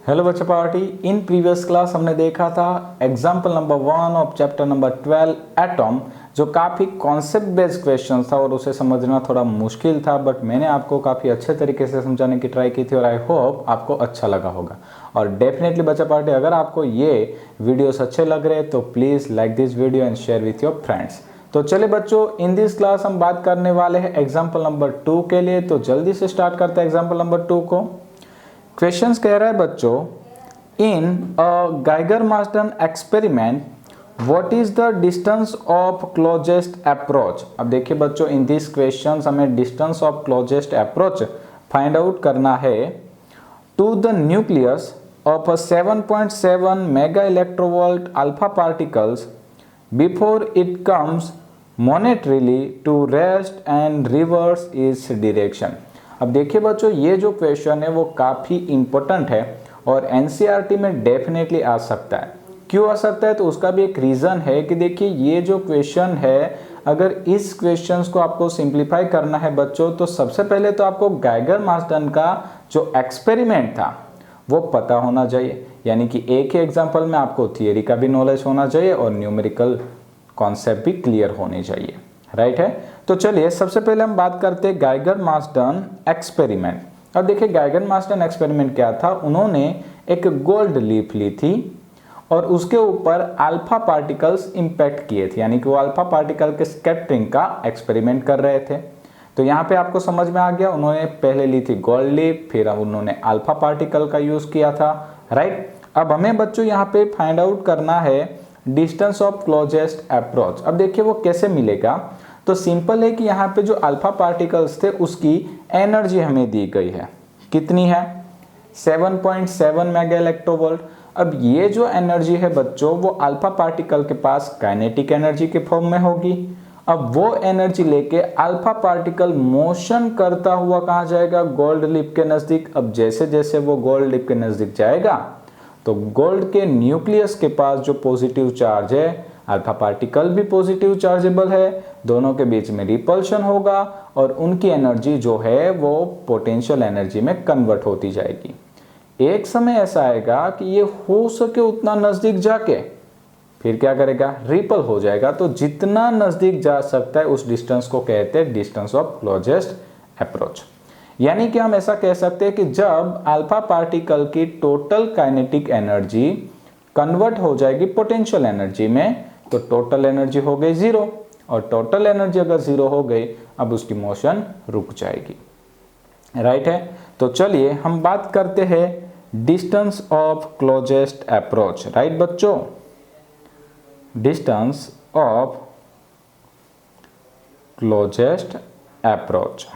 Hello बच्चा party. In previous class हमने देखा था example number 1 of chapter number 12 atom, जो काफ़ी कॉन्सेप्ट बेस्ड क्वेश्चन था और उसे समझना थोड़ा मुश्किल था, बट मैंने आपको काफ़ी अच्छे तरीके से समझाने की ट्राई की थी और आई होप आपको अच्छा लगा होगा। और डेफिनेटली बच्चा पार्टी, अगर आपको ये वीडियोस अच्छे लग रहे हैं तो please like this video and share with your friends. तो चलिए बच्चों, इन दिस क्लास हम बात करने वाले हैं एग्जाम्पल नंबर 2 के लिए। तो जल्दी से स्टार्ट करते हैं एग्जाम्पल नंबर 2 को। क्वेश्चंस कह रहा है बच्चों, in a Geiger Marsden experiment what is the distance of closest approach. अब देखिए बच्चों, इन दिस क्वेश्चंस हमें distance of closest approach find out करना है to the nucleus of a 7.7 mega electronvolt alpha particles before it comes momentarily to rest and reverse its direction. अब देखिए बच्चों, ये जो क्वेश्चन है वो काफ़ी इंपॉर्टेंट है और एनसीईआरटी में डेफिनेटली आ सकता है। क्यों आ सकता है? तो उसका भी एक रीज़न है कि देखिए ये जो क्वेश्चन है, अगर इस क्वेश्चंस को आपको सिंप्लीफाई करना है बच्चों, तो सबसे पहले तो आपको गाइगर मास्टन का जो एक्सपेरिमेंट था वो पता होना चाहिए। यानी कि एक ही एग्जाम्पल में आपको थियरी का भी नॉलेज होना चाहिए और न्यूमेरिकल कॉन्सेप्ट भी क्लियर होने चाहिए, राइट है। तो चलिए सबसे पहले हम बात करते हैं गाइगर मास्टन एक्सपेरिमेंट। अब देखिए गाइगर मास्टन एक्सपेरिमेंट क्या था, उन्होंने एक गोल्ड लीफ ली थी और उसके ऊपर अल्फा पार्टिकल्स इंपैक्ट किए थे, यानी कि वो अल्फा पार्टिकल के स्कैटरिंग का एक्सपेरिमेंट कर रहे थे। तो यहाँ पे आपको समझ में आ गया, उन्होंने पहले ली थी गोल्ड लीफ, फिर उन्होंने अल्फा पार्टिकल का यूज किया था, राइट। अब हमें बच्चों यहाँ पे फाइंड आउट करना है डिस्टेंस ऑफ क्लोजेस्ट अप्रोच। अब देखिए वो कैसे मिलेगा, तो सिंपल है कि यहाँ पे जो अल्फा पार्टिकल्स थे उसकी एनर्जी हमें दी गई है। कितनी है? 7.7 मेगा इलेक्ट्रोवोल्ट। अब ये जो एनर्जी है बच्चों, वो अल्फा पार्टिकल के पास काइनेटिक एनर्जी के फॉर्म में होगी। अब वो एनर्जी लेके अल्फा पार्टिकल मोशन करता हुआ कहाँ जाएगा? गोल्ड लिप के नज़दीक। अब जैसे जैसे वो गोल्ड लिप के नज़दीक जाएगा तो गोल्ड के न्यूक्लियस के पास जो पॉजिटिव चार्ज है, अल्फा पार्टिकल भी पॉजिटिव चार्जेबल है, दोनों के बीच में रिपल्शन होगा और उनकी एनर्जी जो है वो पोटेंशियल एनर्जी में कन्वर्ट होती जाएगी। एक समय ऐसा आएगा कि ये हो सके उतना नज़दीक जाके फिर क्या करेगा? रिपल हो जाएगा। तो जितना नज़दीक जा सकता है उस डिस्टेंस को कहते हैं डिस्टेंस ऑफ क्लोजेस्ट अप्रोच। यानी कि हम ऐसा कह सकते हैं कि जब अल्फा पार्टिकल की टोटल काइनेटिक एनर्जी कन्वर्ट हो जाएगी पोटेंशियल एनर्जी में, तो टोटल एनर्जी हो गई जीरो, और टोटल एनर्जी अगर जीरो हो गई, अब उसकी मोशन रुक जाएगी, राइट है। तो चलिए हम बात करते हैं distance of closest approach, right बच्चों। Distance of closest approach.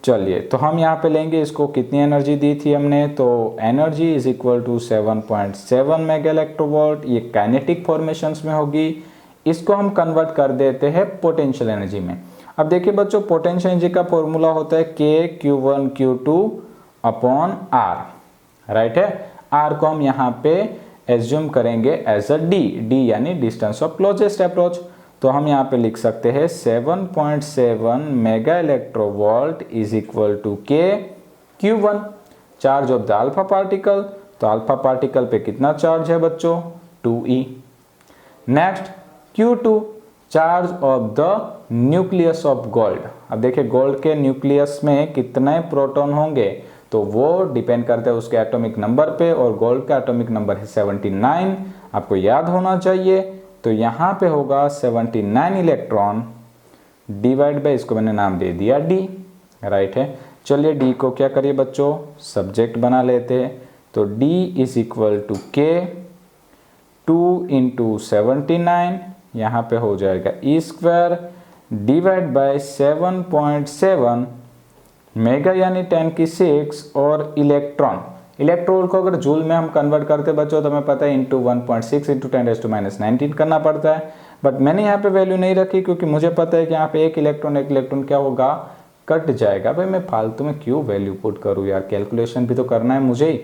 चलिए तो हम यहाँ पे लेंगे इसको, कितनी एनर्जी दी थी हमने, तो energy is equal to 7.7 mega electronvolt. ये काइनेटिक फॉर्मेशंस में होगी, इसको हम कन्वर्ट कर देते हैं पोटेंशियल एनर्जी में। अब देखिए बच्चों, पोटेंशियल एनर्जी का फॉर्मूला होता है K(Q1 Q2 upon R), right है। R को हम यहाँ पे एज्यूम करेंगे एज अ D यानी डिस्टेंस ऑफ क्लोजेस्ट अप्रोच। तो हम यहाँ पे लिख सकते हैं 7.7 mega electronvolt is equal to K(Q1), charge of the alpha particle. तो अल्फा पार्टिकल पे कितना चार्ज है बच्चों? 2e। Next Q2, charge of the nucleus of gold. अब देखिए गोल्ड के न्यूक्लियस में कितने प्रोटॉन होंगे, तो वो डिपेंड करता है उसके एटॉमिक नंबर पे, और गोल्ड का एटॉमिक नंबर है 79, आपको याद होना चाहिए। तो यहाँ पे होगा 79 इलेक्ट्रॉन डिवाइड बाय, इसको मैंने नाम दे दिया D, राइट है। चलिए D को क्या करिए बच्चों, सब्जेक्ट बना लेते हैं। तो D is equal to K 2 into 79, यहाँ पे हो जाएगा E² डिवाइड बाय 7.7 मेगा यानी 10 की 6, और इलेक्ट्रॉन को अगर जूल में हम कन्वर्ट करते बच्चों तो हमें पता है इंटू 1.6 इंटू 10⁻⁻19 करना पड़ता है। बट मैंने यहाँ पे वैल्यू नहीं रखी क्योंकि मुझे पता है कि यहाँ पे एक इलेक्ट्रॉन क्या होगा, कट जाएगा। भाई मैं फालतू में क्यों वैल्यू पुट करूँ यार, कैलकुलेशन भी तो करना है मुझे ही।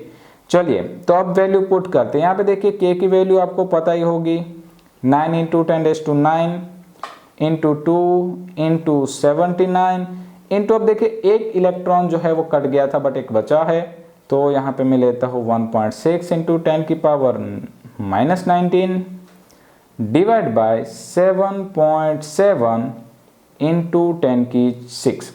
चलिए तो अब वैल्यू पुट करते हैं। यहाँ पे देखिए K की वैल्यू आपको पता ही होगी, 9 इंटू 10⁻9 इंटू 2 इंटू 79 इंटू, अब देखिए एक इलेक्ट्रॉन जो है वो कट गया था बट एक बचा है, तो यहाँ पे मैं लेता हूँ 1.6 इंटू 10 की पावर -19 डिवाइड बाय 7.7 इंटू 10 की 6।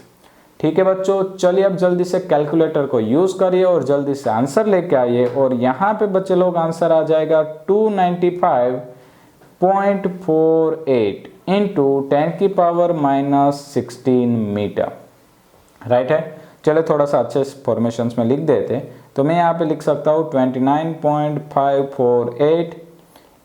ठीक है बच्चों, चलिए अब जल्दी से कैलकुलेटर को यूज़ करिए और जल्दी से आंसर लेके आइए। और यहाँ पे बच्चे लोग आंसर आ जाएगा 295.48 इंटू 10 की पावर -16 मीटर। राइट है। चलिए थोड़ा सा अच्छे फॉर्मेशंस में लिख देते। तो मैं यहाँ पे लिख सकता हूँ 29.548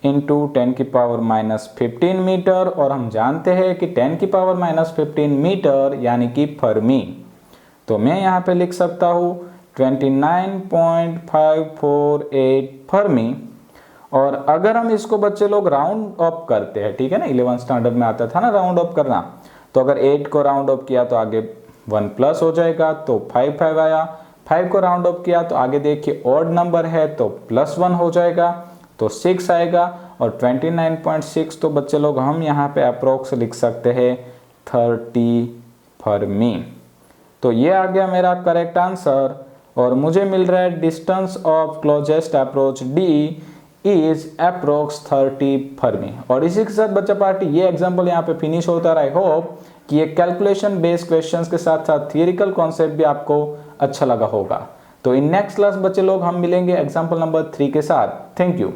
इंटू 10 की पावर -15 मीटर। और हम जानते हैं कि 10 की पावर -15 मीटर यानी कि फर्मी। तो मैं यहाँ पे लिख सकता हूँ 29.548 फर्मी। और अगर हम इसको बच्चे लोग राउंड अप करते हैं, ठीक है ना, 11 स्टैंडर्ड में आता था ना राउंड अप करना, तो अगर 8 को राउंड अप किया तो आगे 1 प्लस हो जाएगा, तो 5 आया। 5 को राउंड अप किया तो आगे देखिए ऑड नंबर है तो +1 हो जाएगा, तो 6 आएगा। और 29.6 तो बच्चे लोग हम यहाँ पे अप्रोक्स लिख सकते हैं 30 फर्मी। तो ये आ गया मेरा करेक्ट आंसर। और मुझे मिल रहा है distance of closest approach D is approx 30 Fermi. और इसी के साथ बच्चा पार्टी ये एग्जाम्पल यहाँ पे फिनिश होता है। आई होप कि ये कैलकुलेशन बेस्ड क्वेश्चंस के साथ साथ थियरिकल कॉन्सेप्ट भी आपको अच्छा लगा होगा। तो इन नेक्स्ट क्लास बच्चे लोग हम मिलेंगे एग्जाम्पल नंबर 3 के साथ। Thank you.